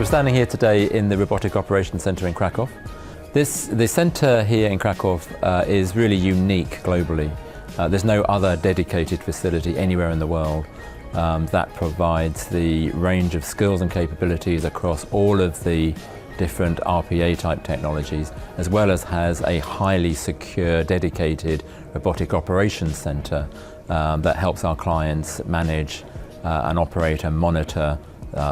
So we're standing here today in the Robotic Operations Center in Krakow. The center here in Krakow is really unique globally. There's no other dedicated facility anywhere in the world that provides the range of skills and capabilities across all of the different RPA type technologies, as well as has a highly secure, dedicated robotic operations center that helps our clients manage and operate and monitor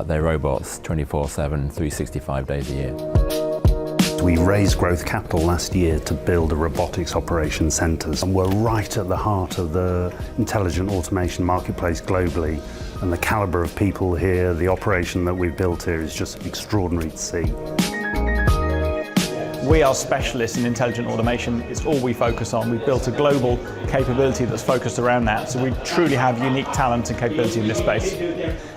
their robots 24/7, 365 days a year. We raised growth capital last year to build a robotics operations centres, and we're right at the heart of the intelligent automation marketplace globally, and the calibre of people here, the operation that we've built here is just extraordinary to see. We are specialists in intelligent automation. It's all we focus on. We've built a global capability that's focused around that, so we truly have unique talent and capability in this space.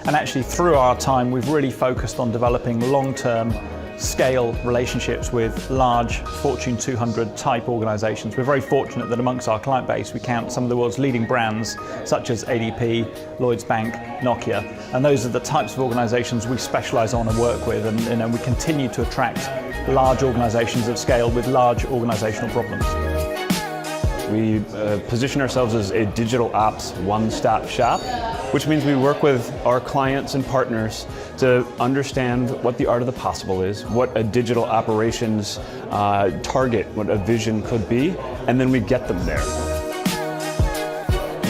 And actually through our time we've really focused on developing long-term scale relationships with large Fortune 200 type organisations. We're very fortunate that amongst our client base we count some of the world's leading brands such as ADP, Lloyds Bank, Nokia, and those are the types of organisations we specialise on and work with, and we continue to attract large organisations of scale with large organisational problems. We position ourselves as a digital apps one-stop shop, which means we work with our clients and partners to understand what the art of the possible is, what a digital operations target, what a vision could be, and then we get them there.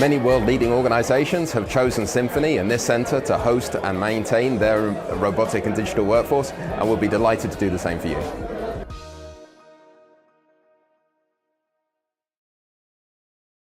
Many world-leading organizations have chosen Symphony and this center to host and maintain their robotic and digital workforce, and we'll be delighted to do the same for you.